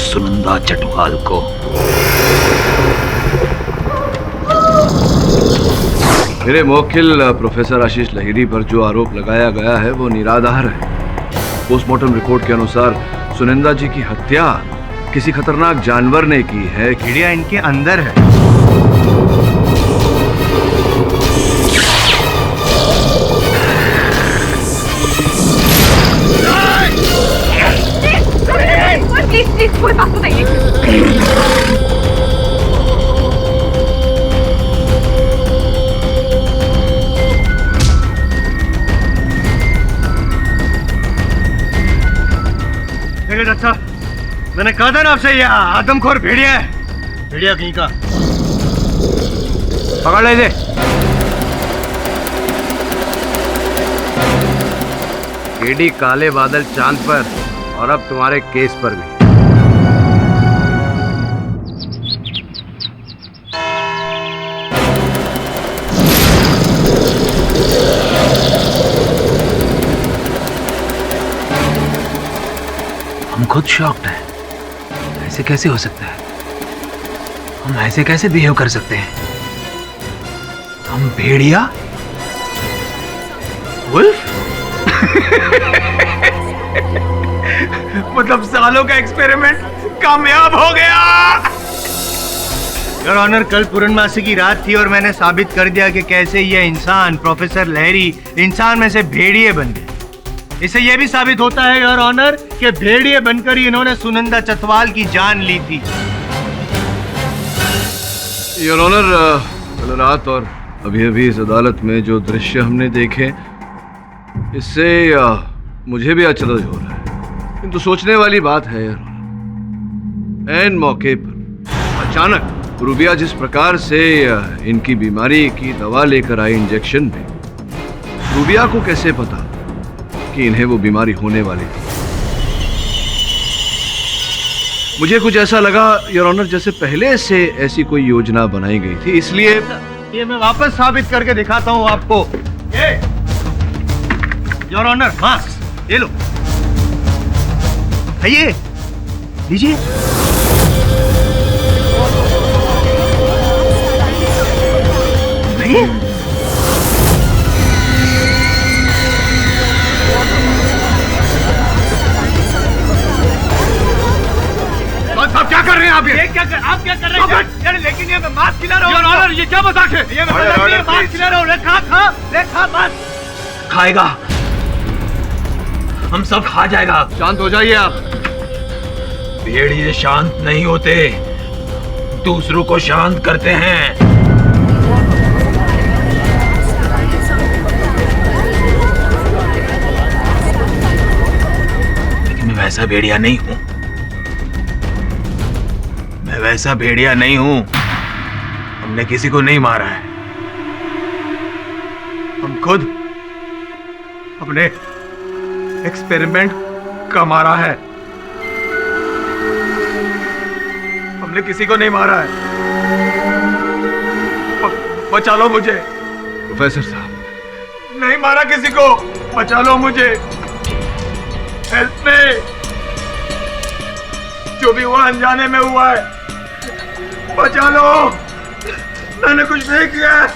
सुनंदा चटवाल को। मेरे मुवक्किल प्रोफेसर आशीष लहिरी पर जो आरोप लगाया गया है वो निराधार है। पोस्टमार्टम रिपोर्ट के अनुसार सुनंदा जी की हत्या किसी खतरनाक जानवर ने की है। कीड़िया इनके अंदर है। प्लीज कोई बात बताइए। अच्छा, मैंने कहा था ना आपसे, ये आदमखोर भेड़िया है। भेड़िया कहीं का पकड़ ले। केडी काले बादल चांद पर और अब तुम्हारे केस पर भी। हम खुद शॉक्ड हैं। ऐसे कैसे हो सकता है? हम ऐसे कैसे बिहेव कर सकते हैं? हम भेड़िया? वुल्फ? मतलब सालों का एक्सपेरिमेंट कामयाब हो गया। योर ऑनर, कल पूर्णमासी की रात थी और मैंने साबित कर दिया कि कैसे ये इंसान, प्रोफेसर लहरी, इंसान में से भेड़िए बन गए। इससे यह भी साबित होता है योर ऑनर कि भेड़िए बनकर ही इन्होंने सुनंदा चतवाल की जान ली थी। योर ऑनर, कल रात और अभी इस अदालत में जो दृश्य हमने देखे, इससे मुझे भी अचरज हो रहा है। किंतु सोचने वाली बात है योर ऑनर, ऐन मौके पर अचानक रूबिया जिस प्रकार से इनकी बीमारी की दवा लेकर आई इंजेक्शन में, रूबिया को कैसे पता कि इन्हें वो बीमारी होने वाली थी? मुझे कुछ ऐसा लगा योर ऑनर जैसे पहले से ऐसी कोई योजना बनाई गई थी, इसलिए ये मैं वापस साबित करके दिखाता हूं आपको। ये योर ऑनर, मास्क ये लो, आइए लीजिए। आप क्या कर रहे हैं? आप क्या कर रहे हैं? यार लेकिन ये मैं मास्क खिला रहा हूँ। योर ऑनर, ये क्या मजाक है? ये मैं मास्क खिला रहा हूँ। ले खा बस। खाएगा, हम सब खा जाएगा। शांत हो जाइए आप। भेड़िए शांत नहीं होते, दूसरों को शांत करते हैं। लेकिन मैं वैसा भेड़िया नहीं हूं। मैं वैसा भेड़िया नहीं हूं। हमने किसी को नहीं मारा है। हम खुद अपने एक्सपेरिमेंट का मारा है। हमने किसी को नहीं मारा है। बचा लो मुझे। प्रोफेसर साहब, नहीं मारा किसी को, बचा लो मुझे। हेल्प में, जो भी हुआ अनजाने में हुआ है, बचा लो। मैंने कुछ नहीं किया।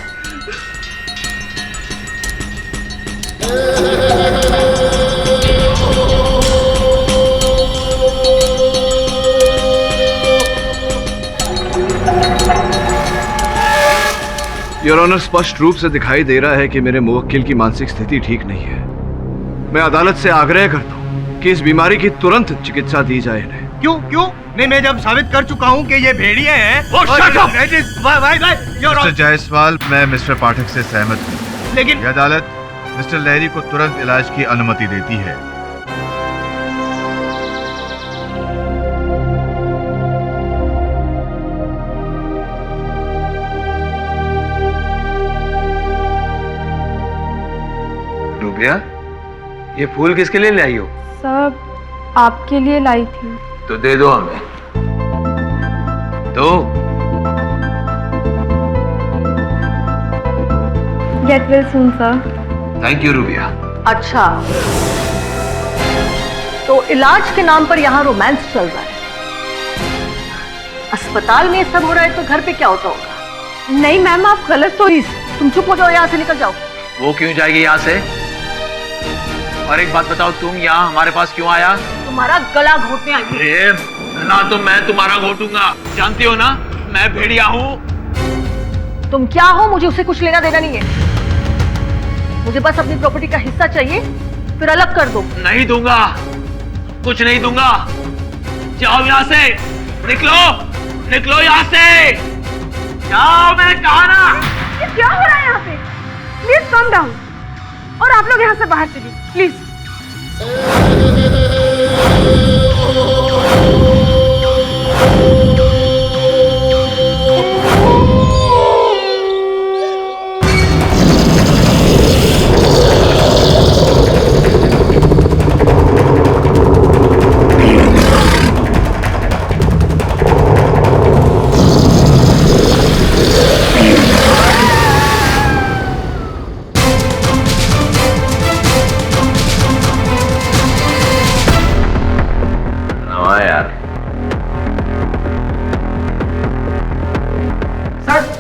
योर ऑनर, स्पष्ट रूप से दिखाई दे रहा है कि मेरे मुवक्किल की मानसिक स्थिति ठीक नहीं है। मैं अदालत से आग्रह करता हूँ कि इस बीमारी की तुरंत चिकित्सा दी जाए इन्हें। क्यों? नहीं, मैं जब साबित कर चुका हूँ कि ये भेड़िए हैं। मिस्टर जायसवाल, मैं मिस्टर पाठक से सहमत हूँ, लेकिन यह अदालत मिस्टर लहरी को तुरंत इलाज की अनुमति देती है। रूबिया, ये फूल किसके लिए लाई हो? सब आपके लिए लाई थी। तो दे दो हमें। दो। Get well soon sir. Thank you rubia. अच्छा, तो इलाज के नाम पर यहाँ रोमांस चल रहा है। अस्पताल में ये सब हो रहा है तो घर पे क्या होता होगा? नहीं मैम, आप गलत तो तुम चुप हो जाओ, यहाँ से निकल जाओ। वो क्यों जाएगी यहाँ से? और एक बात बताओ, तुम यहाँ हमारे पास क्यों आया? तुम्हारा गला घोटने आई हूँ। अरे ना तो मैं तुम्हारा घोटूंगा, जानती हो ना मैं भेड़िया हूँ। तुम क्या हो, मुझे उससे कुछ लेना देना नहीं है। मुझे बस अपनी प्रॉपर्टी का हिस्सा चाहिए, फिर अलग कर दो। नहीं दूंगा, कुछ नहीं दूंगा। जाओ यहाँ से, निकलो निकलो यहाँ से, जाओ, मैंने कहा ना। ये क्या हो रहा है यहाँ पे? प्लीज कम डाउन, और आप लोग यहाँ से बाहर चलिए प्लीज।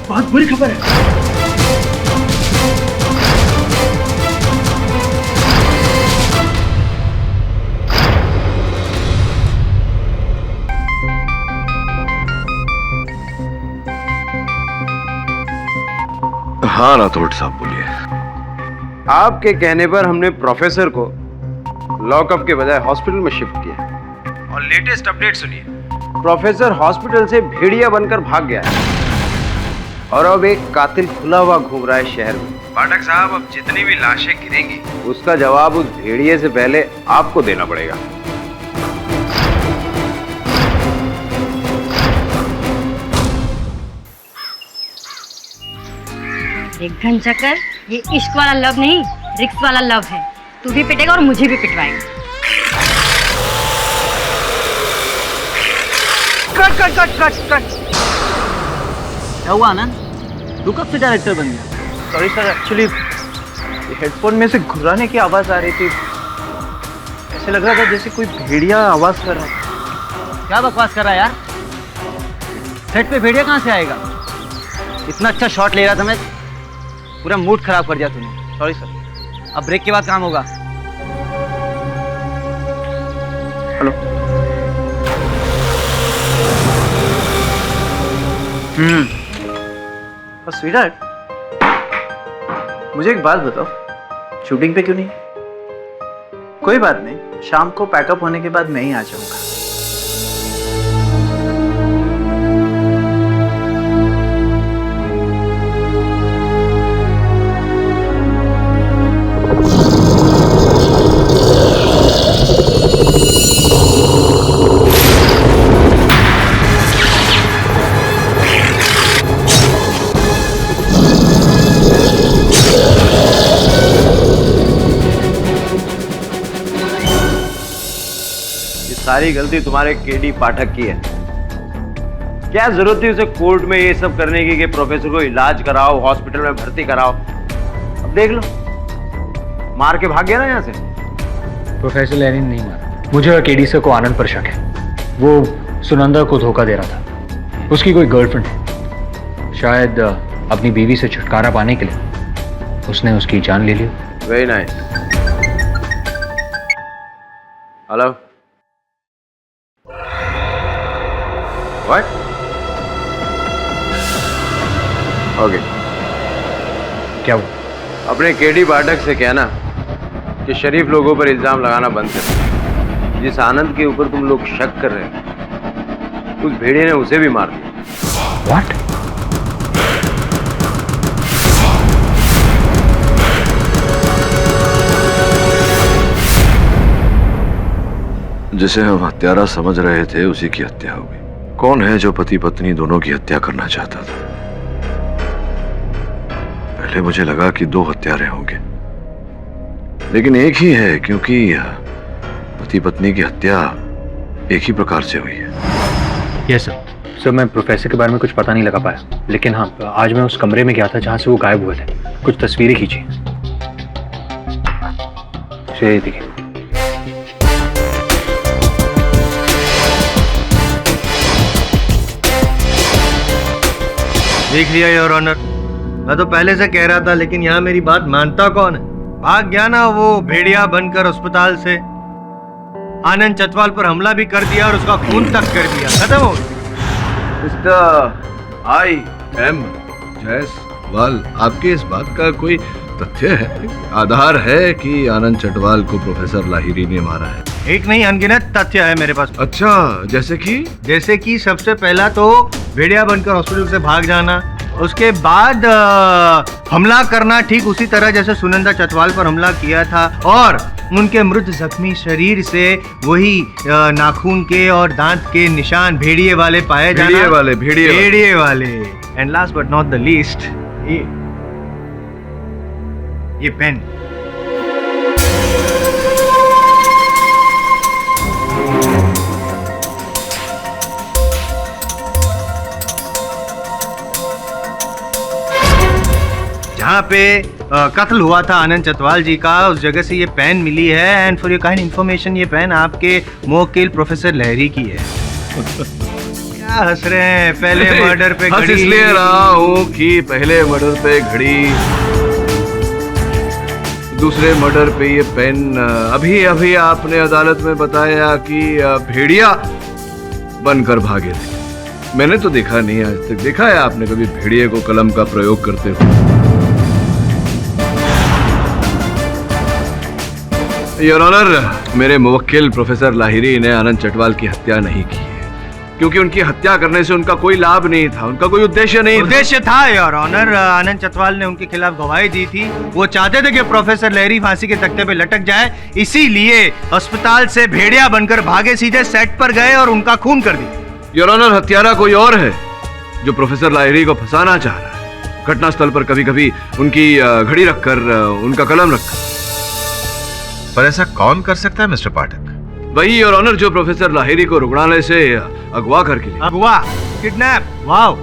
बहुत बुरी खबर है। हाँ राठौड़ साहब बोलिए। आपके कहने पर हमने प्रोफेसर को लॉकअप के बजाय हॉस्पिटल में शिफ्ट किया। और लेटेस्ट अपडेट सुनिए, प्रोफेसर हॉस्पिटल से भेड़िया बनकर भाग गया है और अब एक कातिल खुला हुआ घूम रहा है शहर में। पाठक साहब, अब जितनी भी लाशें गिरेंगी उसका जवाब उस भेड़िए से पहले आपको देना पड़ेगा। एक घन चक्कर, ये इश्क वाला लव नहीं, रिक्स वाला लव है। तू भी पिटेगा और मुझे भी पिटवाएंगे। Cut cut cut cut cut. क्या हुआ आनंद, तू कब से डायरेक्टर बन गया? सॉरी सर, एक्चुअली हेडफोन में से घुराने की आवाज आ रही थी। ऐसे लग रहा था जैसे कोई भेड़िया आवाज कर रहा था। क्या बकवास कर रहा है यार? सेट पे भेड़िया कहाँ से आएगा? इतना अच्छा शॉट ले रहा था मैं, पूरा मूड खराब कर दिया तूने। Sorry sir. अब ब्रेक के बाद काम होगा। हेलो। स्वीटहार्ट, मुझे एक बात बताओ, शूटिंग पे क्यों नहीं? कोई बात नहीं, शाम को पैकअप होने के बाद मैं ही आ जाऊंगा। सारी गलती तुम्हारे केडी पाठक की है। क्या जरूरत थी उसे कोर्ट में ये सब करने की कि प्रोफेसर को इलाज कराओ, हॉस्पिटल में भर्ती कराओ। अब देख लो, मार के भाग गया ना यहाँ से। प्रोफेसर लैरी ने नहीं मारा, मुझे और केडी सर को आनंद पर शक है। वो सुनंदा को धोखा दे रहा था, उसकी कोई गर्लफ्रेंड है, शायद अपनी बीवी से छुटकारा पाने के लिए उसने उसकी जान ले ली। Very nice. Hello, What? Okay. क्या वो? अपने केडी पाठक से कहना कि शरीफ लोगों पर इल्जाम लगाना बंद कर। जिस आनंद के ऊपर तुम लोग शक कर रहे हैं, उस भेड़िए ने उसे भी मार दिया। What? जिसे हम हत्यारा समझ रहे थे उसी की हत्या हो गई। कौन है जो पति पत्नी दोनों की हत्या करना चाहता था? पहले मुझे लगा कि दो हत्यारे होंगे, लेकिन एक ही है, क्योंकि पति पत्नी की हत्या एक ही प्रकार से हुई है। यस सर, मैं प्रोफेसर के बारे में कुछ पता नहीं लगा पाया, लेकिन हाँ, आज मैं उस कमरे में गया था जहाँ से वो गायब हुए थे। कुछ तस्वीरें खींची, देखिए। देख लिया योर ऑनर, मैं तो पहले से कह रहा था, लेकिन यहाँ मेरी बात मानता कौन है? भाग गया ना वो भेड़िया बनकर अस्पताल से, आनंद चटवाल पर हमला भी कर दिया और उसका खून तक कर दिया, खत्म हो गया। मिस्टर आई एम जायसवाल, आपके इस बात का कोई तथ्य है, आधार है कि आनंद चटवाल को प्रोफेसर लाहिरी ने मारा है? एक नहीं अनगिनत तथ्य है मेरे पास। अच्छा, जैसे कि सबसे पहला तो भेड़िया बनकर हॉस्पिटल से भाग जाना, उसके बाद हमला करना ठीक उसी तरह जैसे सुनंदा चटवाल पर हमला किया था, और उनके मृत जख्मी शरीर से वही नाखून के और दांत के निशान भेड़िए वाले पाए जाना। भेड़िए वाले। And last but not the least, ये पेन। जहाँ पे कत्ल हुआ था आनंद चटवाल जी का, उस जगह से ये पेन मिली है। And for your kind information, ये पेन आपके मोवक्किल प्रोफेसर लहरी की है। क्या हंस रहे हैं? पहले मर्डर पे घड़ी। इसलिए रहा हूँ कि पहले मर्डर पे घड़ी, दूसरे मर्डर पे ये पेन। अभी अभी आपने अदालत में बताया कि भेड़िया बनकर भागे थे। मैंने तो देखा नहीं आज तक। देखा है आपने कभी भेड़िए को कलम का प्रयोग करते हुए? योर ऑनर, मेरे मुवक्किल प्रोफेसर लाहिरी ने आनंद चटवाल की हत्या नहीं की है, क्योंकि उनकी हत्या करने से उनका कोई लाभ नहीं था, उनका कोई उद्देश्य नहीं था। उद्देश्य था योर ऑनर, आनंद चटवाल ने उनके खिलाफ गवाही दी थी। वो चाहते थे कि प्रोफेसर लहरी फांसी के तख्ते पे लटक जाए, इसीलिए अस्पताल से भेड़िया बनकर भागे, सीधे सेट पर गए और उनका खून कर दिया। योर ऑनर, हत्यारा कोई और है जो प्रोफेसर लाहिरी को फंसाना चाह रहा है। घटनास्थल पर कभी कभी उनकी घड़ी रखकर, उनका कलम रखकर। पर ऐसा कौन कर सकता है मिस्टर पाठक? वही योर ऑनर जो प्रोफेसर लाहिरी को रुग्णालय से अगवा करके ले। अगवा? किडनैप? वाओ।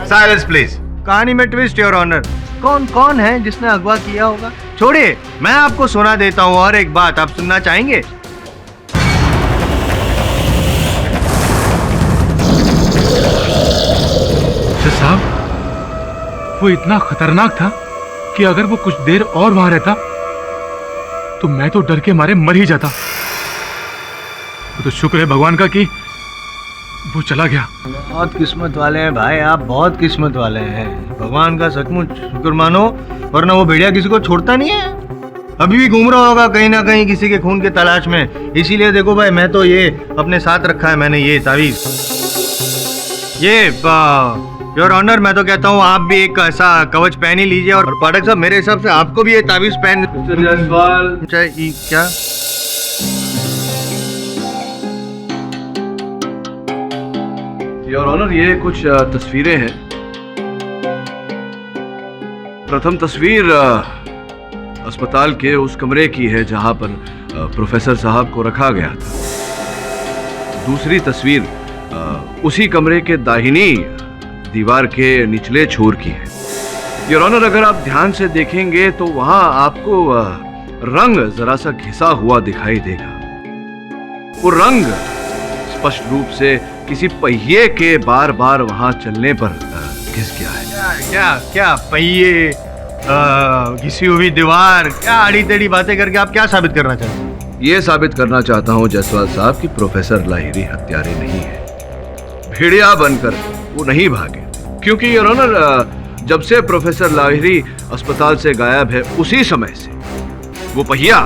Silence please. कहानी में ट्विस्ट योर ऑनर। कौन कौन है जिसने अगवा किया होगा? छोड़िए, मैं आपको सुना देता हूँ। और एक बात आप सुनना चाहेंगे? साहब, वो इतना खतरनाक था कि अगर वो कुछ देर और वहां रहता तो मैं तो डर के मारे मर ही जाता। वो तो शुक्र है भगवान का कि वो चला गया। बहुत किस्मत वाले हैं भाई आप, बहुत किस्मत वाले हैं। भगवान का सचमुच शुक्र मानो, वरना वो भेड़िया किसी को छोड़ता नहीं है। अभी भी घूम रहा होगा कहीं ना कहीं किसी के खून के तलाश में। इसीलिए देखो भाई, मैं तो ये अपने साथ रखा है मैंने, ये तावीज। ये योर ऑनर, मैं तो कहता हूँ आप भी एक ऐसा कवच पहन ही लीजिए। और पाठक साहब, मेरे हिसाब से आपको भी ये तावीज पहन क्या? योर ऑनर, ये कुछ तस्वीरें हैं। प्रथम तस्वीर अस्पताल के उस कमरे की है जहां पर प्रोफेसर साहब को रखा गया था। दूसरी तस्वीर उसी कमरे के दाहिनी दीवार के निचले छोर की है। योर ऑनर, अगर आप ध्यान से देखेंगे तो वहां आपको रंग जरा सा घिसा हुआ दिखाई देगा। वो रंग स्पष्ट रूप से किसी पहिए के बार बार वहां चलने पर घिस गया है। क्या पहिए, घिसी हुई दीवार, क्या आड़ी टेढ़ी बातें करके आप क्या साबित करना चाहते हैं? ये साबित करना चाहता हूं जायसवाल साहब कि प्रोफेसर लाहिरी हत्यारे नहीं है। भेड़िया बनकर वो नहीं भागे, क्योंकि योर ऑनर जब से प्रोफेसर लाहिरी अस्पताल से गायब है उसी समय से वो पहिया,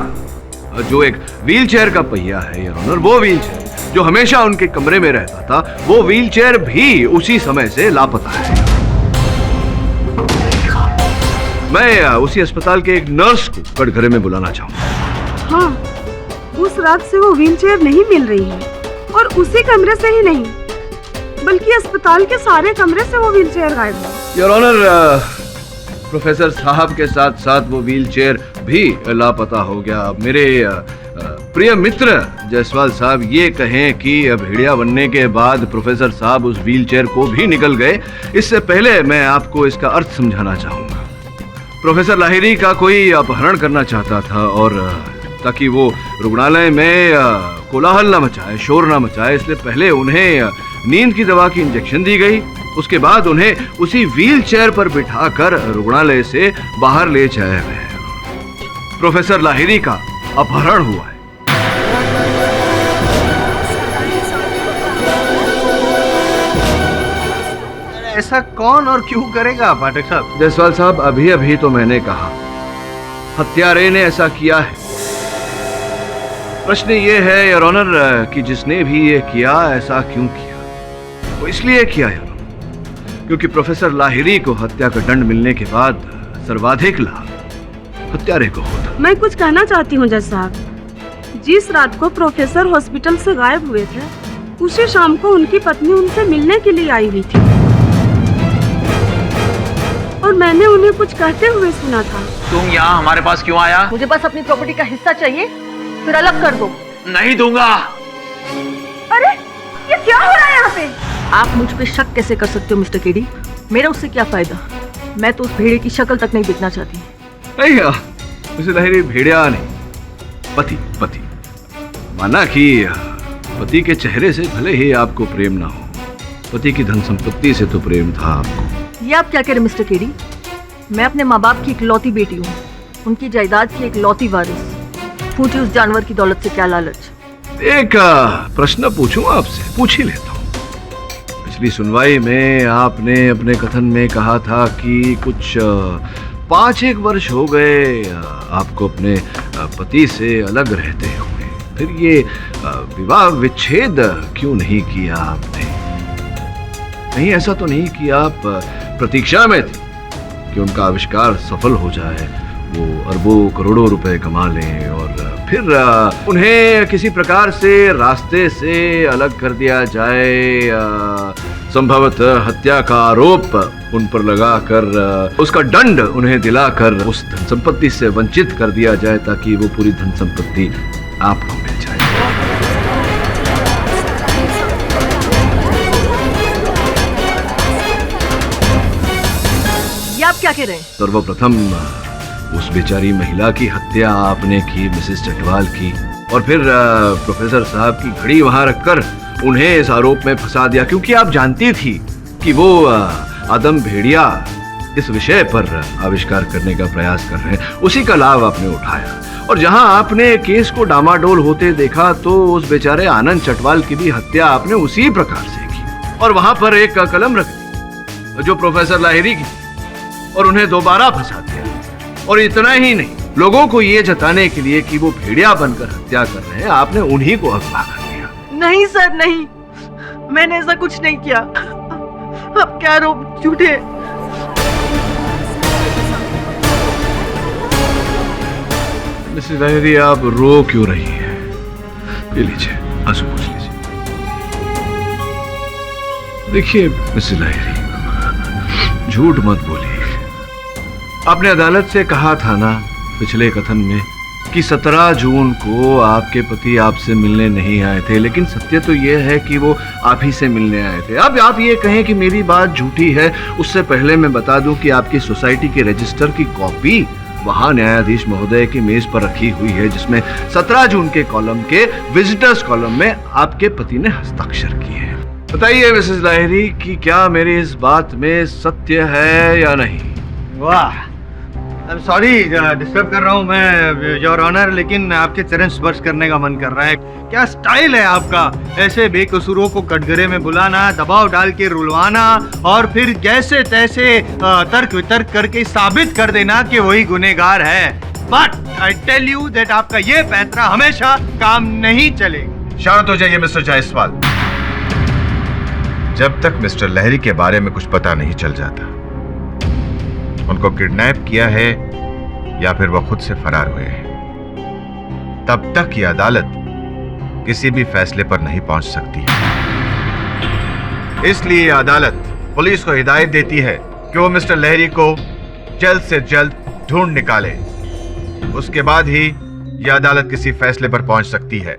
जो एक व्हीलचेयर का पहिया है योर ऑनर, वो व्हीलचेयर जो हमेशा उनके कमरे में रहता था, वो व्हीलचेयर भी उसी समय से लापता है। मैं उसी अस्पताल के एक नर्स को कटघरे में बुलाना चाहूंगा। हाँ, उस रात से वो व्हीलचेयर नहीं मिल रही है, और उसी कमरे से ही नहीं बल्कि अस्पताल के सारे कमरे से वो व्हीलचेयर गायब है। योर ऑनर, प्रोफेसर साहब के साथ साथ वो व्हीलचेयर भी लापता हो गया। मेरे प्रिय मित्र जायसवाल साहब ये कहें कि भेड़िया बनने के बाद प्रोफेसर साहब उस व्हीलचेयर को भी निकल गए, इससे पहले मैं आपको इसका अर्थ समझाना चाहूंगा। प्रोफेसर लाहिरी का कोई अपहरण करना चाहता था और ताकि वो रुग्णालय में कोलाहल न मचाए, शोर न मचाए, इसलिए पहले उन्हें नींद की दवा की इंजेक्शन दी गई। उसके बाद उन्हें उसी व्हील चेयर पर बिठाकर रुग्णालय से बाहर ले जाया गया। प्रोफेसर लाहिरी का अपहरण हुआ है। ऐसा कौन और क्यों करेगा पाठक साहब? जायसवाल साहब, अभी अभी तो मैंने कहा हत्यारे ने ऐसा किया है। प्रश्न ये है योर ऑनर कि जिसने भी ये किया ऐसा क्यों किया? वो इसलिए किया योर ऑनर क्योंकि प्रोफेसर लाहिरी को हत्या का दंड मिलने के बाद सर्वाधिक लाभ हत्यारे को होता। मैं कुछ कहना चाहती हूँ जज साहब। जिस रात को प्रोफेसर हॉस्पिटल से गायब हुए थे, उसी शाम को उनकी पत्नी उनसे मिलने के लिए आई हुई थी और मैंने उन्हें कुछ कहते हुए सुना था। तुम यहाँ हमारे पास क्यों आया? मुझे बस अपनी प्रॉपर्टी का हिस्सा चाहिए, फिर अलग कर दो। नहीं दूंगा। अरे ये क्या हो रहा है यहाँ पे? आप मुझ पे शक कैसे कर सकते हो मिस्टर केडी? मेरा उससे क्या फायदा? मैं तो उस भेड़िए की शक्ल तक नहीं दिखना चाहती। मिस्टर लाहिरी भेड़िया नहीं, पति। पति माना कि पति के चेहरे से भले ही आपको प्रेम ना हो, पति की धन संपत्ति से तो प्रेम था आपको। ये आप क्या कह रहे मिस्टर केडी? मैं अपने माँ बाप की इकलौती बेटी हूँ, उनकी जायदाद की इकलौती वारिस। फूटी उस जानवर की दौलत से क्या लालच? एक प्रश्न पूछूं आपसे? पूछ ही लेता हूँ। पिछली सुनवाई में आपने अपने कथन में कहा था कि कुछ 5-1 वर्ष हो गए आपको अपने पति से अलग रहते हुए, फिर ये विवाह विच्छेद क्यों नहीं किया आपने? नहीं, ऐसा तो नहीं कि आप प्रतीक्षा में थे कि उनका आविष्कार सफल हो जाए, वो अरबों करोड़ों रुपए कमा लें और फिर उन्हें किसी प्रकार से रास्ते से अलग कर दिया जाए, संभवतः हत्या का आरोप उन पर लगाकर उसका दंड उन्हें दिलाकर उस धन संपत्ति से वंचित कर दिया जाए ताकि वो पूरी धन संपत्ति आपको मिल जाए। ये आप क्या कह रहे हैं? सर्वप्रथम उस बेचारी महिला की हत्या आपने की, मिसेस चटवाल की, और फिर प्रोफेसर साहब की घड़ी वहां रखकर उन्हें इस आरोप में फंसा दिया क्योंकि आप जानती थी कि वो आदम भेड़िया इस विषय पर आविष्कार करने का प्रयास कर रहे हैं। उसी का लाभ आपने उठाया और जहां आपने केस को डामाडोल होते देखा तो उस बेचारे आनंद चटवाल की भी हत्या आपने उसी प्रकार से की और वहां पर एक कलम रख दी जो प्रोफेसर लाहिरी की और उन्हें दोबारा फंसा दिया। और इतना ही नहीं, लोगों को ये जताने के लिए कि वो भेड़िया बनकर हत्या कर रहे हैं, आपने उन्हीं को अगवा कर दिया। नहीं सर, नहीं, मैंने ऐसा कुछ नहीं किया। अब क्या आरोप झूठे? मिसेस लाहिरी, आप रो क्यों रही हैं? ये लीजिए, आंसू पोंछ लीजिए। देखिए मिसेस लाहिरी, झूठ मत बोलिए। आपने अदालत से कहा था ना पिछले कथन में कि 17 जून को आपके पति आपसे मिलने नहीं आए थे, लेकिन सत्य तो यह है कि वो आप ही से मिलने आए थे। अब आप ये कहें कि मेरी बात झूठी है, उससे पहले मैं बता दूं कि आपकी सोसाइटी के रजिस्टर की कॉपी वहां न्यायाधीश महोदय की मेज पर रखी हुई है, जिसमें 17 जून के कॉलम के विजिटर्स कॉलम में आपके पति ने हस्ताक्षर किए हैं। बताइए मिसेस लाहिरी कि क्या मेरी इस बात में सत्य है या नहीं? वाह, आई एम सॉरी डिस्टर्ब कर रहा हूँ मैं योर ऑनर, लेकिन आपके चरण स्पर्श करने का मन कर रहा है। क्या स्टाइल है आपका, ऐसे बेकसूरों को कटघरे में बुलाना, दबाव डाल के रुलवाना और फिर जैसे तैसे तर्क वितर्क करके साबित कर देना कि वही गुनहगार है। But I tell you that आपका ये पैंतरा हमेशा काम नहीं चलेगा। शांत हो जाइए मिस्टर जायसवाल। जब तक मिस्टर लहरी के बारे में कुछ पता नहीं चल जाता, उनको किडनैप किया है या फिर वो खुद से फरार हुए हैं, तब तक ये अदालत किसी भी फैसले पर नहीं पहुंच सकती है। इसलिए अदालत पुलिस को हिदायत देती है कि वो मिस्टर लहरी को जल्द से जल्द ढूंढ निकाले। उसके बाद ही यह अदालत किसी फैसले पर पहुंच सकती है।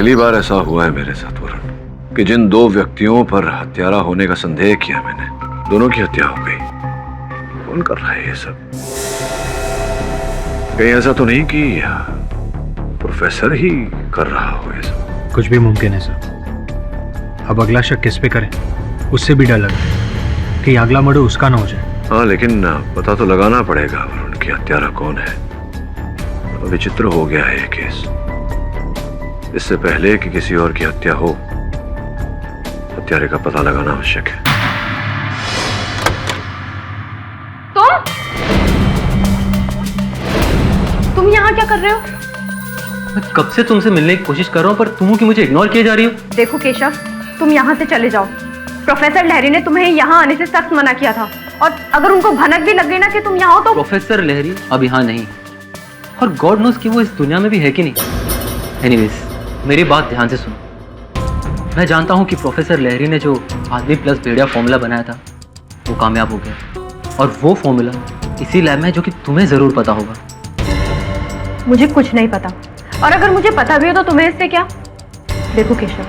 पहली बार ऐसा हुआ है मेरे साथ वरुण कि जिन दो व्यक्तियों पर हत्यारा होने का संदेह किया मैंने, दोनों की हत्या हो गई। कौन कर रहा है ये सब? कहीं ऐसा तो नहीं कि प्रोफेसर ही कर रहा हो ये सब? कुछ भी मुमकिन है सर। अब अगला शक किस पे करें, उससे भी डर लग रहा है कि अगला मर्डर उसका ना हो जाए। हाँ, लेकिन पता तो लगाना पड़ेगा वरुण की हत्यारा कौन है। विचित्र हो गया है ये केस। इससे पहले कि किसी और की हत्या हो, हत्यारे का पता लगाना आवश्यक है। तुम यहाँ क्या कर रहे हो? मैं कब से तुमसे मिलने की कोशिश कर रहा हूँ, पर तुम कि मुझे इग्नोर किए जा रही हो। देखो केशव, तुम यहाँ से चले जाओ। प्रोफेसर लहरी ने तुम्हें यहाँ आने से सख्त मना किया था, और अगर उनको भनक भी लग गई ना कि तुम यहाँ हो तो। प्रोफेसर लहरी अब यहाँ नहीं, और गॉड नोस कि वो इस दुनिया में भी है कि नहीं। एनीवेज, मेरी बात ध्यान से सुनो। मैं जानता हूँ कि प्रोफेसर लहरी ने जो आदमी प्लस भेड़िया फॉर्मूला बनाया था वो कामयाब हो गया, और वो फॉर्मूला इसी लैब में है, जो कि तुम्हें जरूर पता होगा। मुझे कुछ नहीं पता, और अगर मुझे पता भी हो तो तुम्हें इससे क्या? देखो केशव,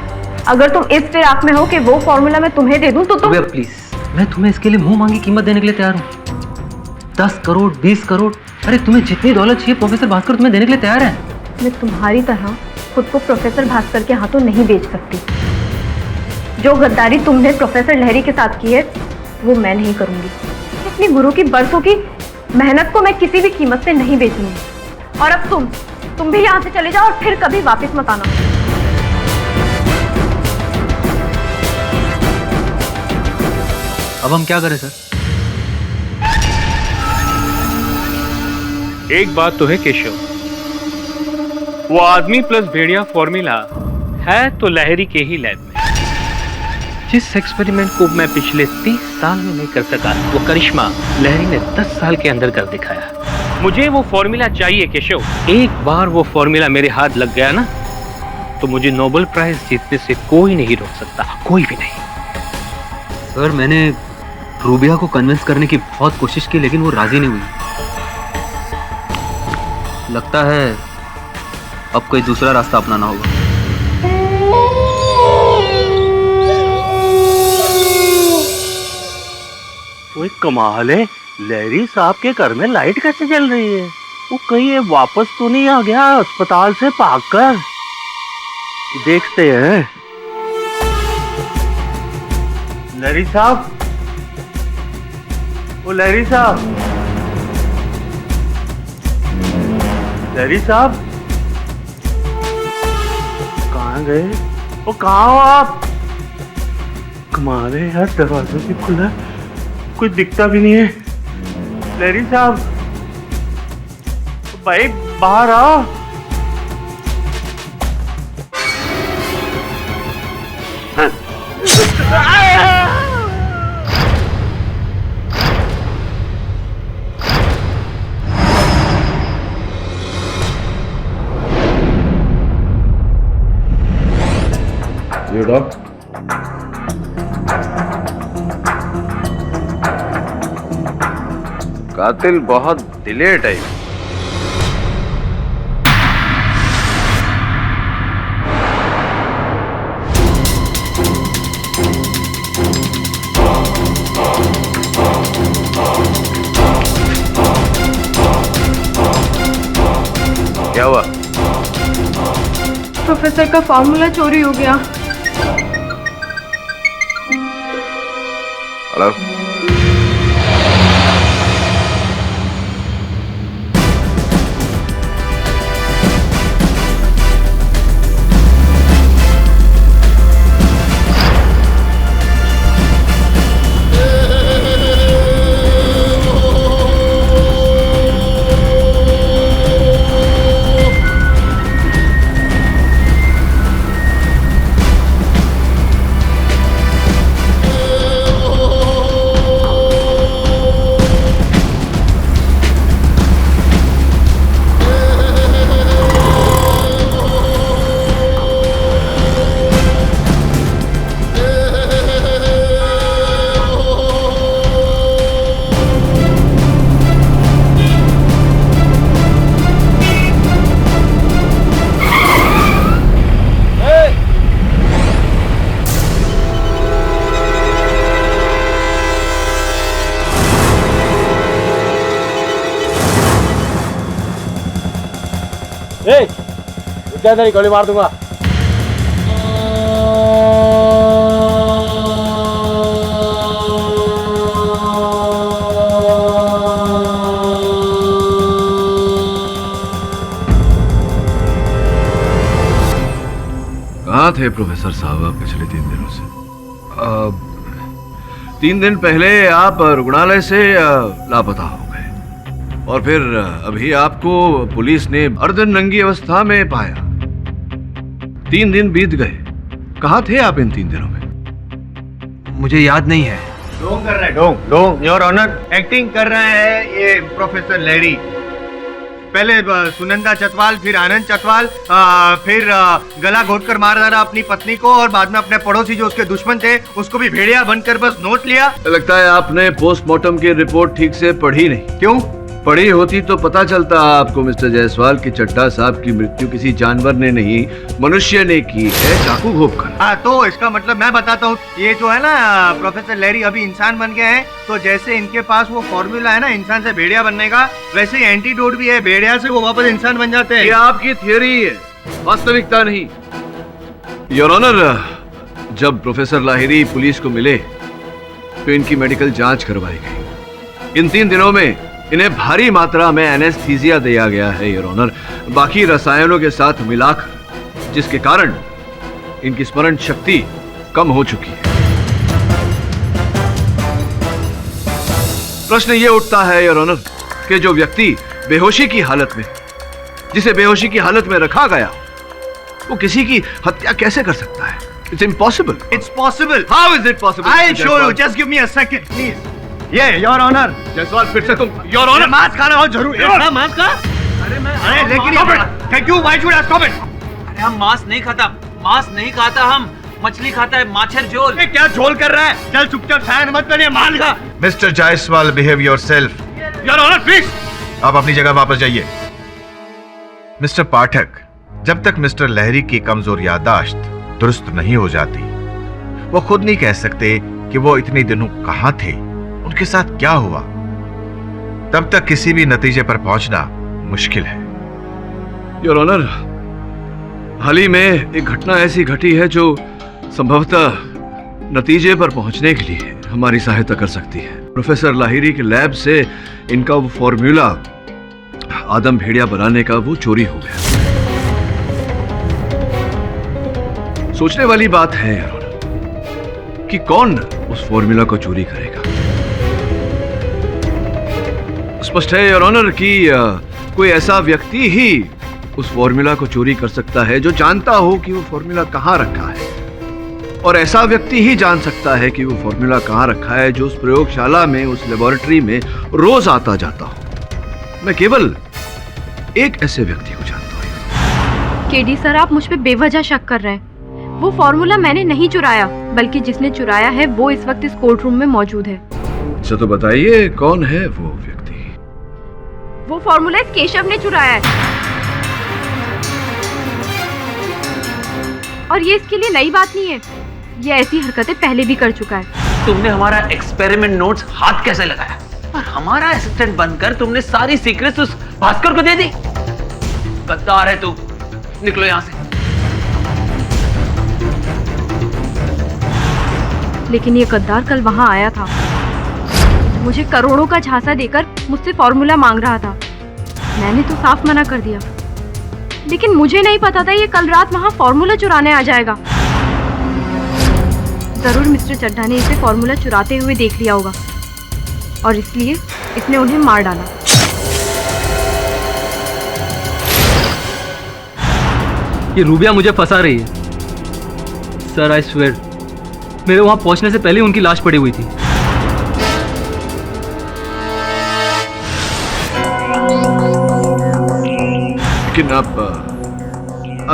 अगर तुम इस फिराक में हो कि वो फॉर्मूला मैं तुम्हें दे दूं तो तुम। प्लीज, मैं तुम्हें इसके लिए मुंह मांगी कीमत देने के लिए तैयार हूँ। 10 करोड़, 20 करोड़, अरे तुम्हें जितनी दौलत चाहिए प्रोफेसर भास्कर तुम्हें देने के लिए तैयार है। मैं तुम्हारी तरह खुद को प्रोफेसर भास्कर के हाथों नहीं बेच सकती। जो गद्दारी तुमने प्रोफेसर लहरी के साथ की है वो मैं नहीं करूंगी। अपनी गुरु की बरसों की मेहनत को मैं किसी भी कीमत से नहीं बेचूंगी। और अब तुम भी यहाँ से चले जाओ और फिर कभी वापस मत आना। अब हम क्या करें सर? एक बात तो है केशव, वो आदमी प्लस भेड़िया फॉर्मूला है तो लहरी के ही लैब में। जिस एक्सपेरिमेंट को मैं पिछले 30 साल में नहीं कर सका, वो करिश्मा लहरी ने 10 साल के अंदर कर दिखाया। मुझे वो फॉर्मूला चाहिए केशव। एक बार वो फॉर्मूला मेरे हाथ लग गया ना, तो मुझे नोबेल प्राइज जीतने से कोई नहीं रोक सकता, कोई भी नहीं। सर, मैंने रूबिया को कन्विंस करने की बहुत कोशिश की, लेकिन वो राजी नहीं हुई। लगता है अब कोई दूसरा रास्ता अपनाना होगा। कोई कमाल है, लहरी साहब के घर में लाइट कैसे जल रही है? वो कहीं ये वापस तो नहीं आ गया अस्पताल से भागकर? देखते हैं। लहरी साहब, ओ लहरी साहब, लहरी साहब कहाँ गए? वो कहाँ हो आप? कमाल है यार, दरवाजा भी खुला, कोई दिखता भी नहीं है। लहरी साहब, भाई बाहर आओ। You dog? कातिल बहुत दिले टाइप। क्या हुआ? प्रोफेसर का फॉर्मूला चोरी हो गया। हेलो, क्या तेरी गोली मार दूंगा। कहाँ थे प्रोफेसर साहब आप पिछले 3 दिनों से? 3 दिन पहले आप रुग्णालय से लापता हो गए और फिर अभी आपको पुलिस ने अर्धनंगी अवस्था में पाया। 3 दिन बीत गए, कहाँ थे आप इन 3 दिनों में? मुझे याद नहीं है। ढोंग कर रहा है, ढोंग ढोंग, योर ऑनर। एक्टिंग कर रहा है ये प्रोफेसर लहरी। पहले सुनंदा चतवाल, फिर आनंद चतवाल, फिर गला घोट कर मार डाला अपनी पत्नी को और बाद में अपने पड़ोसी जो उसके दुश्मन थे उसको भी भेड़िया बनकर बस नोट लिया। लगता है आपने पोस्टमार्टम की रिपोर्ट ठीक से पढ़ी नहीं। क्यों? पढ़ी होती तो पता चलता आपको मिस्टर जायसवाल की चड्ढा साहब की मृत्यु किसी जानवर ने नहीं मनुष्य ने की है, चाकू घोंप कर। हाँ, तो इसका मतलब मैं बताता हूँ, ये जो है ना प्रोफेसर लहरी अभी इंसान बन गए हैं, तो जैसे इनके पास वो फॉर्मूला है ना इंसान से भेड़िया बनने का, वैसे ही एंटीडोट भी है, भेड़िया से वो वापस इंसान बन जाते हैं। ये आपकी थियोरी है, वास्तविकता नहीं। योर ऑनर, जब प्रोफेसर लाहिरी पुलिस को मिले तो इनकी मेडिकल जांच करवाई गई। इन 3 दिनों में इन्हें भारी मात्रा में एनेस्थीसिया दिया गया है योर ऑनर, बाकी रसायनों के साथ मिलाकर, जिसके कारण इनकी स्मरण शक्ति कम हो चुकी है। प्रश्न ये उठता है योर ऑनर कि जो व्यक्ति बेहोशी की हालत में, जिसे बेहोशी की हालत में रखा गया, वो किसी की हत्या कैसे कर सकता है? It's impossible. It's possible. How is it possible? I show you, just give me a second please. ये योर ऑनर। जायसवाल, फिर से तुम योर ऑनर। मास्क खाना हो जरूर। मास्क का? अरे लेकिन thank you, why should I stop it? अरे हम मांस नहीं खाता, मांस नहीं खाता, हम मछली खाता है, माछर झोल। क्या झोल कर रहा है? चल चुपचाप साइन मत करिए, मान खा। Mister Jaiswal, behave yourself. Your honour please. आप अपनी जगह वापस जाइए। मिस्टर पाठक, जब तक मिस्टर लहरी की कमजोर याददाश्त दुरुस्त नहीं हो जाती, वो खुद नहीं कह सकते कि वो इतने दिनों कहां थे, उनके साथ क्या हुआ, तब तक किसी भी नतीजे पर पहुंचना मुश्किल है। योर ऑनर, हाल ही में एक घटना ऐसी घटी है जो संभवतः नतीजे पर पहुंचने के लिए हमारी सहायता कर सकती है। प्रोफेसर लाहिरी के लैब से इनका वो फॉर्मूला आदम भेड़िया बनाने का वो चोरी हो गया। सोचने वाली बात है योर ऑनर कि कौन उस फॉर्मूला को चोरी करेगा। स्पष्ट है योर ऑनर कि कोई ऐसा व्यक्ति ही उस फॉर्मूला को चोरी कर सकता है जो जानता हो कि वो फॉर्मूला कहां रखा है, और ऐसा व्यक्ति ही जान सकता है कि वो फॉर्मूला कहां रखा है जो उस प्रयोगशाला में, उस लेबोरेटरी में रोज आता जाता हो। मैं केवल एक ऐसे व्यक्ति को जानता हूं। केडी सर, आप मुझ पे बेवजह शक कर रहे हैं। वो फॉर्मूला मैंने नहीं चुराया, बल्कि जिसने चुराया है वो इस वक्त इस कोर्ट रूम में मौजूद है। अच्छा, तो बताइए कौन है वो व्यक्ति? वो फॉर्मूला इस केशव ने चुराया है, और ये इसके लिए नई बात नहीं है। ये ऐसी हरकतें पहले भी कर चुका है। तुमने हमारा एक्सपेरिमेंट नोट्स हाथ कैसे लगाया और हमारा असिस्टेंट बनकर तुमने सारी सीक्रेट्स उस भास्कर को दे दी? गद्दार है तू, निकलो यहाँ से। लेकिन ये गद्दार कल वहां आया था, मुझे करोड़ों का झांसा देकर मुझसे फॉर्मूला मांग रहा था। मैंने तो साफ मना कर दिया, लेकिन मुझे नहीं पता था ये कल रात वहां फॉर्मूला चुराने आ जाएगा। जरूर मिस्टर चड्ढा ने इसे फॉर्मूला चुराते हुए देख लिया होगा, और इसलिए इसने उन्हें मार डाला। ये रूबिया मुझे फंसा रही है सर। आई स्वेयर, मेरे वहां पहुंचने से पहले उनकी लाश पड़ी हुई थी। लेकिन आप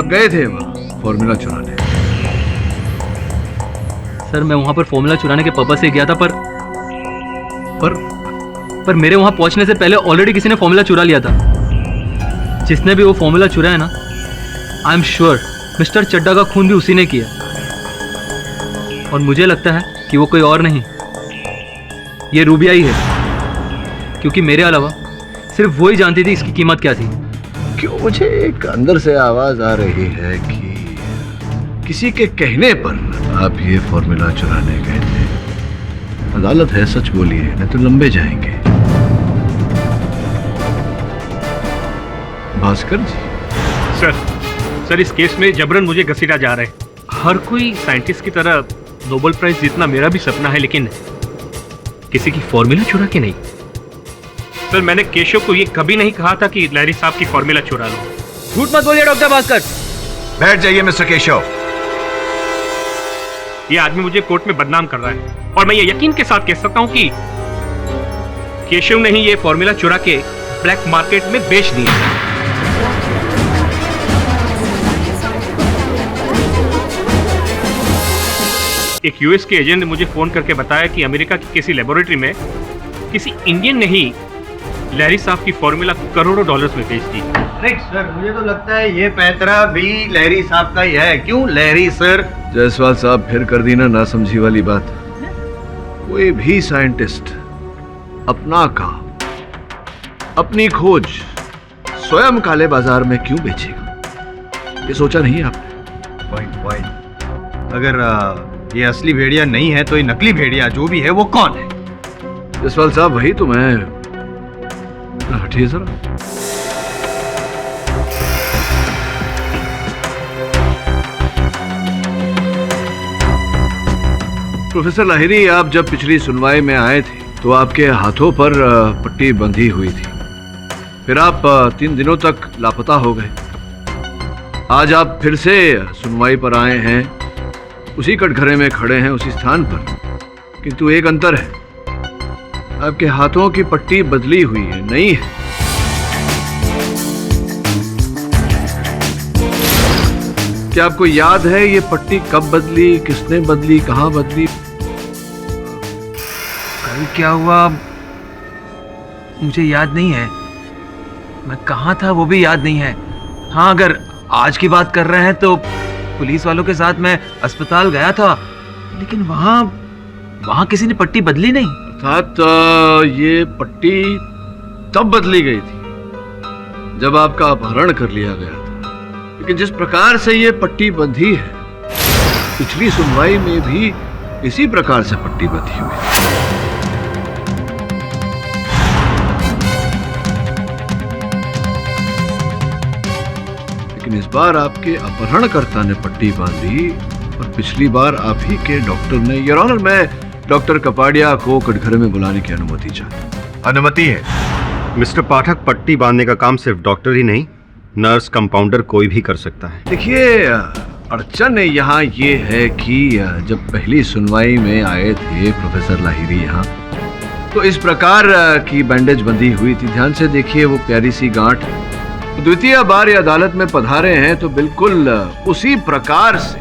गए थे वहां फॉर्मूला चुराने? सर, मैं वहां पर फॉर्मूला चुराने के पर्पस से गया था, पर मेरे वहां पहुंचने से पहले ऑलरेडी किसी ने फॉर्मूला चुरा लिया था। जिसने भी वो फॉर्मूला चुराया ना, I am sure mister Chadha का खून भी उसी ने किया, और मुझे लगता है कि वो कोई और नहीं, ये रूबिया ही है, क्योंकि मेरे अलावा सिर्फ वो ही जानती थी इसकी कीमत क्या थी। क्यों मुझे एक अंदर से आवाज आ रही है कि किसी के कहने पर आप ये फॉर्मूला चुराने गए थे। अदालत है, सच बोलिए, नहीं तो लंबे जाएंगे। भास्कर जी। सर इस केस में जबरन मुझे घसीटा जा रहा है। हर कोई साइंटिस्ट की तरह नोबेल प्राइज जीतना मेरा भी सपना है, लेकिन किसी की फॉर्मूला चुरा के नहीं। सर मैंने केशव को ये कभी नहीं कहा था कि लहरी साहब की फॉर्मूला चुरा लो। झूठ मत बोलिए डॉक्टर भास्कर। बैठ जाइए मिस्टर केशव। ये आदमी मुझे कोर्ट में बदनाम कर रहा है और मैं ये यकीन के साथ कह सकता हूं कि केशव ने ही ये फॉर्मूला चुरा के ब्लैक मार्केट में बेच दिया। एक यूएस के एजेंट ने मुझे फोन करके बताया कि अमेरिका की किसी लेबोरेटरी में किसी इंडियन ने ही लहरी साहब की फॉर्मूला करोड़ों डॉलर्स में बेच दी। अरे सर मुझे तो लगता है ये पैतरा भी लहरी साहब का ही है। क्यों लहरी सर? जायसवाल साहब फिर कर दी ना नासमझी वाली बात। कोई भी साइंटिस्ट अपना काम, अपनी खोज स्वयं काले बाजार में क्यों बेचेगा? ये सोचा नहीं आपने? पॉइंट। अगर ये असली भेड़िया नहीं है तो ये नकली भेड़िया जो भी है वो कौन है? जायसवाल साहब वही तो मैं। हटिए जरा। प्रोफेसर लाहिरी, आप जब पिछली सुनवाई में आए थे तो आपके हाथों पर पट्टी बंधी हुई थी। फिर आप 3 दिनों तक लापता हो गए। आज आप फिर से सुनवाई पर आए हैं, उसी कटघरे में खड़े हैं, उसी स्थान पर। किंतु एक अंतर है, आपके हाथों की पट्टी बदली हुई है, नहीं है। क्या आपको याद है ये पट्टी कब बदली, किसने बदली, कहां बदली? कल क्या हुआ मुझे याद नहीं है। मैं कहाँ था वो भी याद नहीं है। हाँ, अगर आज की बात कर रहे हैं तो पुलिस वालों के साथ मैं अस्पताल गया था, लेकिन वहां किसी ने पट्टी बदली नहीं। अर्थात ये पट्टी तब बदली गई थी जब आपका अपहरण कर लिया गया था। लेकिन जिस प्रकार से ये पट्टी बंधी है, पिछली सुनवाई में भी इसी प्रकार से पट्टी बंधी हुई है। लेकिन इस बार आपके अपहरणकर्ता ने पट्टी बांधी और पिछली बार आप ही के डॉक्टर ने। योर ऑनर, मैं डॉक्टर कपाड़िया को कटघरे में बुलाने की अनुमति चाहता। अनुमति है। मिस्टर पाठक, पट्टी बांधने का काम सिर्फ डॉक्टर ही नहीं, नर्स, कंपाउंडर कोई भी कर सकता है। देखिए, अड़चन यहाँ ये है कि जब पहली सुनवाई में आए थे प्रोफेसर लाहिरी यहाँ, तो इस प्रकार की बैंडेज बंधी हुई थी। ध्यान से देखिए वो प्यारी सी गांठ। द्वितीय बार ये अदालत में पधारे हैं तो बिल्कुल उसी प्रकार से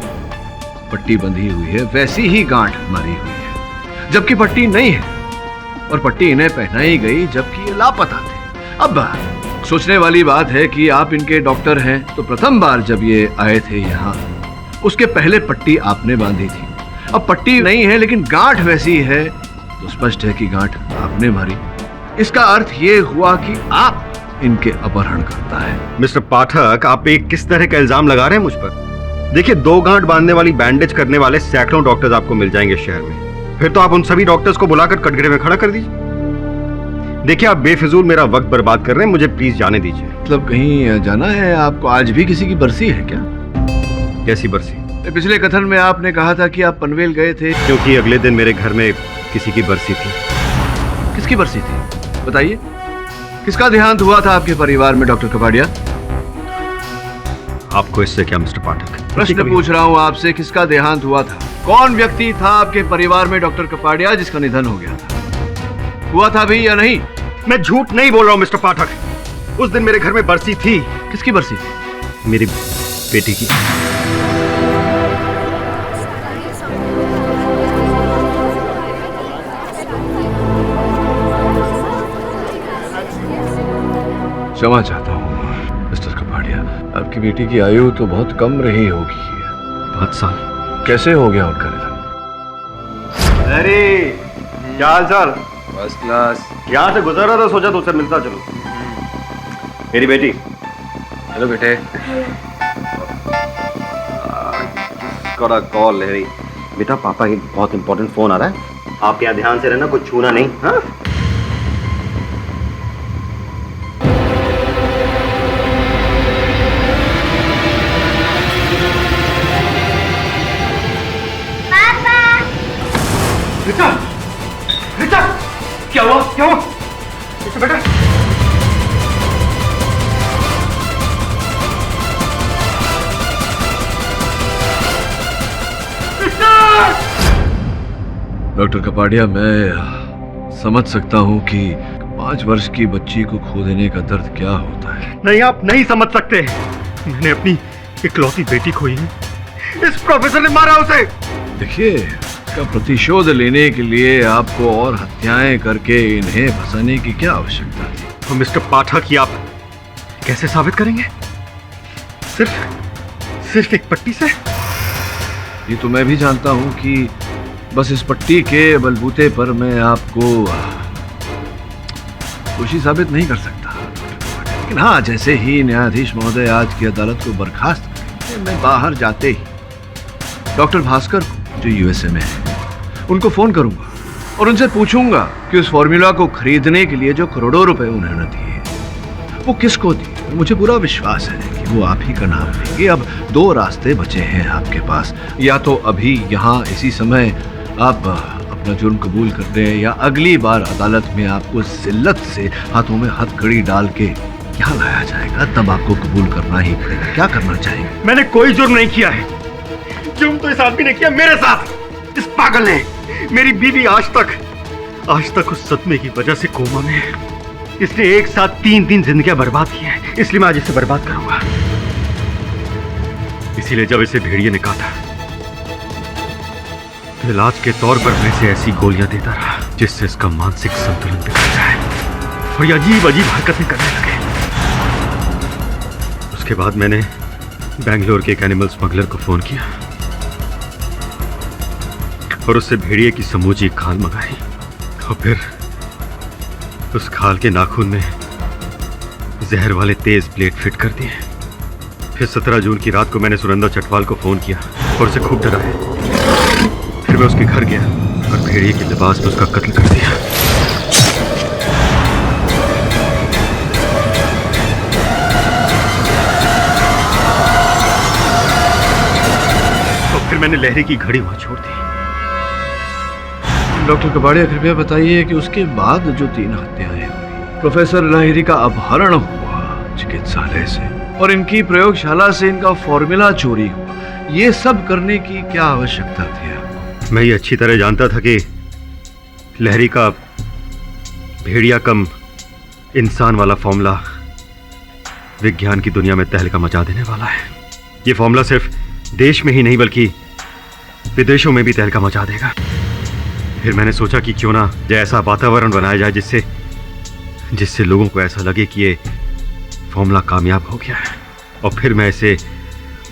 पट्टी बंधी हुई है, वैसी ही गांठ मारी हुई है, जबकि पट्टी नहीं है। और पट्टी इन्हें पहनाई गई जबकि ये लापता थे। अब सोचने वाली बात है कि आप इनके डॉक्टर हैं, तो प्रथम बार जब ये आए थे यहाँ, उसके पहले पट्टी आपने बांधी थी। अब पट्टी नहीं है लेकिन गांठ वैसी है, तो स्पष्ट है कि गांठ आपने मारी। इसका अर्थ ये हुआ कि आप इनके अपहरण करता है। मिस्टर पाठक, आप एक किस तरह का इल्जाम लगा रहे हैं मुझ पर? देखिए, 2 गांठ बांधने वाली, बैंडेज करने वाले सैकड़ों डॉक्टर्स आपको मिल जाएंगे शहर में। फिर तो आप उन सभी डॉक्टर्स को बुलाकर कटघरे में खड़ा कर दीजिए। देखिए, आप बेफिजूल मेरा वक्त बर्बाद कर रहे हैं, मुझे प्लीज जाने दीजिए। मतलब कहीं जाना है आपको? आज भी किसी की बरसी है क्या? कैसी बरसी? पिछले कथन में आपने कहा था कि आप पनवेल गए थे। क्योंकि अगले दिन मेरे घर में किसी की बरसी थी। किसकी बरसी थी, बताइए? किसका देहांत हुआ था आपके परिवार में डॉक्टर कपाड़िया? आपको इससे क्या मिस्टर पाठक? प्रश्न पूछ रहा हूँ आपसे, किसका देहांत हुआ था? कौन व्यक्ति था आपके परिवार में डॉक्टर कपाड़िया जिसका निधन हो गया था? हुआ था भी या नहीं? मैं झूठ नहीं बोल रहा हूँ मिस्टर पाठक। उस दिन मेरे घर में बरसी थी। किसकी बरसी थी? मेरी बेटी की। क्षमा चाहता हूँ मिस्टर कपाड़िया, आपकी बेटी की आयु तो बहुत कम रही होगी। 5 साल। कैसे हो गया उनका निधन? अरे क्या हाल चाल? First class. यहाँ से गुजर रहा था, सोचा तुझसे मिलता चलो। मेरी बेटी हेलो बेटे। गॉट अ कॉल लहरी। बेटा पापा की बहुत इंपॉर्टेंट फोन आ रहा है, आप यहाँ ध्यान से रहना, कुछ छूना नहीं। हाँ रिचा, रिचा, क्या हुआ? क्या हुआ? रिचा बेटा, डॉक्टर कपाड़िया, मैं समझ सकता हूँ कि 5 वर्ष की बच्ची को खो देने का दर्द क्या होता है। नहीं, आप नहीं समझ सकते। मैंने अपनी इकलौती बेटी खोई है, इस प्रोफेसर ने मारा उसे। देखिए, इसका प्रतिशोध लेने के लिए आपको और हत्याएं करके इन्हें फंसाने की क्या आवश्यकता थी? तो मिस्टर पाठक, ये आप कैसे साबित करेंगे? सिर्फ एक पट्टी से? ये तो मैं भी जानता हूँ कि बस इस पट्टी के बलबूते पर मैं आपको दोषी साबित नहीं कर सकता, लेकिन हाँ, जैसे ही न्यायाधीश महोदय आज की अदालत को बर्खास्त करेंगे, मैं बाहर जाते ही डॉक्टर भास्कर को, जो यूएसए में है, उनको फोन करूंगा और उनसे पूछूंगा कि उस फॉर्मूला को खरीदने के लिए जो करोड़ों रुपए उन्होंने दिए वो किसको दिए। मुझे पूरा विश्वास है कि वो आप ही का नाम लेंगे। अब 2 रास्ते बचे हैं आपके पास, या तो अभी यहाँ इसी समय आप अपना जुर्म कबूल कर दें, या अगली बार अदालत में आपको जिल्लत से हाथों में हथकड़ी डाल के यहाँ लाया जाएगा, तब आपको कबूल करना ही पड़ेगा। क्या करना चाहिए? मैंने कोई जुर्म नहीं किया है। जुर्म तो इस आदमी ने किया मेरे साथ, इस पागल ने। मेरी बीवी आज तक उस सदमे की वजह से कोमा में है। इसने एक साथ 3 दिन जिंदगियां बर्बाद की हैं, इसलिए मैं आज इसे बर्बाद करूंगा। इसीलिए जब इसे भेड़िए ने कहा था, तो इलाज के तौर पर मैं इसे ऐसी गोलियां देता रहा जिससे इसका मानसिक संतुलन बिगड़ जाए और ये अजीब हरकतें करने लगे। उसके बाद मैंने बेंगलोर के एक एनिमल स्मगलर को फोन किया और उससे भेड़िए की समूची खाल मंगाई, और फिर उस खाल के नाखून में जहर वाले तेज ब्लेड फिट कर दिए। फिर 17 जून की रात को मैंने सुनंदा चटवाल को फोन किया और उसे खूब डराया। फिर मैं उसके घर गया और भेड़िए के लिबास में उसका कत्ल कर दिया। और फिर मैंने लहरी की घड़ी वहां छोड़ दी। डॉक्टर कपाड़िया, कृपया बताइए कि उसके बाद जो 3 हत्याएं हुई, प्रोफेसर लहिरी का अपहरण हुआ चिकित्सालय से और इनकी प्रयोगशाला से इनका फॉर्मूला चोरी हुआ, ये सब करने की क्या आवश्यकता थी? मैं ये अच्छी तरह जानता था कि लहरी का भेड़िया कम इंसान वाला फॉर्मूला विज्ञान की दुनिया में तहलका मचा देने वाला है। ये फॉर्मूला सिर्फ देश में ही नहीं बल्कि विदेशों में भी तहलका मचा देगा। फिर मैंने सोचा कि क्यों ना ऐसा वातावरण बनाया जाए जिससे लोगों को ऐसा लगे कि ये फॉर्मूला कामयाब हो गया है, और फिर मैं इसे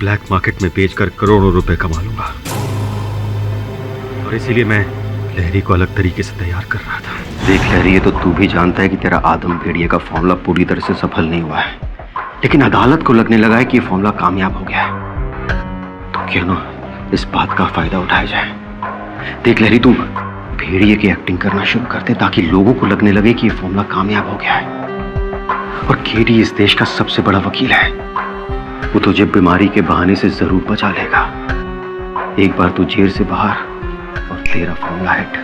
ब्लैक मार्केट में बेचकर करोड़ों रुपए कमा लूंगा। और इसीलिए मैं लहरी को अलग तरीके से तैयार कर रहा था। देख लहरी, ये तो तू भी जानता है कि तेरा आदम भेड़िए का फॉर्मूला पूरी तरह से सफल नहीं हुआ है, लेकिन अदालत को लगने लगा है कि ये फॉर्मूला कामयाब हो गया है। तो क्यों ना इस बात का फायदा उठाया जाए। देख लहरी, तुम भेड़िए की एक्टिंग करना शुरू कर दे ताकि लोगों को लगने लगे कि ये फॉर्मूला कामयाब हो गया है। और केडी इस देश का सबसे बड़ा वकील है, वो तुझे बीमारी के बहाने से जरूर बचा लेगा। एक बार तू जेल से बाहर और तेरा फॉर्मूला हिट।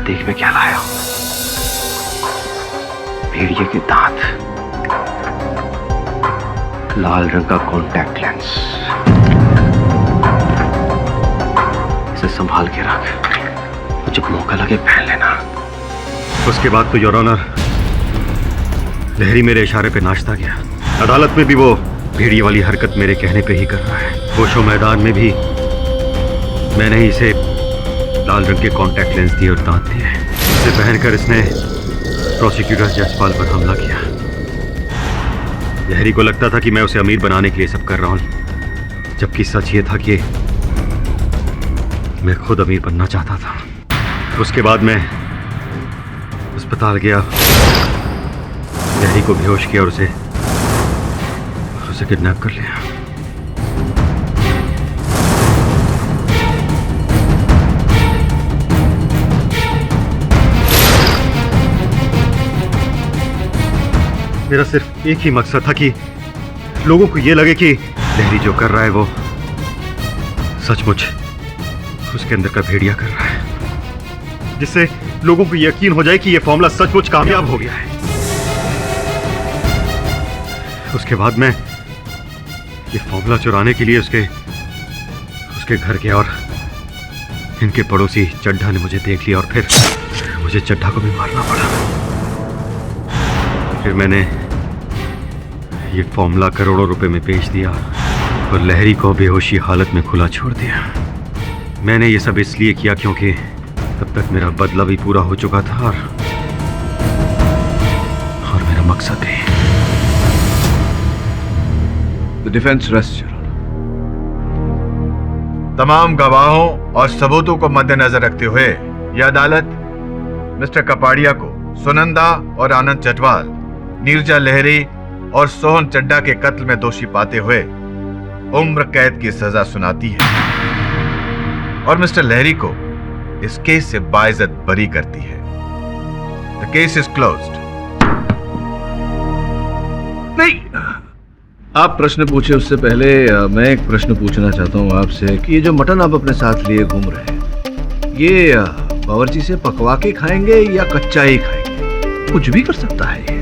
देख मैं क्या लाया हूं, भेड़िए के दांत, लाल रंग का कॉन्टैक्ट लेंस, इसे संभाल के रख, जब मौका लगे पहन लेना। उसके बाद तो योर ऑनर, लहरी मेरे इशारे पे नाचता गया। अदालत में भी वो भेड़िए वाली हरकत मेरे कहने पे ही कर रहा है। होशो मैदान में भी मैंने ही इसे लाल रंग के कॉन्टैक्ट लेंस दिए और दांत दिए। इसे पहनकर इसने प्रोसिक्यूटर जसपाल पर हमला किया। लहरी को लगता था कि मैं उसे अमीर बनाने के लिए सब कर रहा हूं, जबकि सच ये था कि मैं खुद अमीर बनना चाहता था। उसके बाद मैं अस्पताल गया, लहरी को बेहोश किया और उसे उसे किडनैप कर लिया। मेरा सिर्फ एक ही मकसद था कि लोगों को यह लगे कि लहरी जो कर रहा है वो सचमुच उसके अंदर का भेड़िया कर रहा है, जिससे लोगों को यकीन हो जाए कि यह फॉर्मूला सचमुच कामयाब हो गया है। उसके बाद मैं ये फॉर्मूला चुराने के लिए उसके घर गया और इनके पड़ोसी चड्ढा ने मुझे देख लिया और फिर मुझे चड्ढा को भी मारना पड़ा। फिर मैंने ये फॉर्मूला करोड़ों रुपए में बेच दिया और लहरी को बेहोशी हालत में खुला छोड़ दिया। मैंने ये सब इसलिए किया क्योंकि तब तक मेरा बदला भी पूरा हो चुका था और मेरा मकसद भी। The defense rests, Your Honor. तमाम गवाहों और सबूतों को मद्देनजर रखते हुए यह अदालत मिस्टर कपाड़िया को सुनंदा और आनंद चटवाल, नीरजा लहरी और सोहन चड्ढा के कत्ल में दोषी पाते हुए उम्र कैद की सजा सुनाती है और मिस्टर लहरी को इस केस से बाइज्जत बरी करती है। The case is closed. नहीं, आप प्रश्न पूछे उससे पहले मैं एक प्रश्न पूछना चाहता हूँ आपसे कि ये जो मटन आप अपने साथ लिए घूम रहे हैं, ये बावर्ची से पकवा के खाएंगे या कच्चा ही खाएंगे? कुछ भी कर सकता है ये।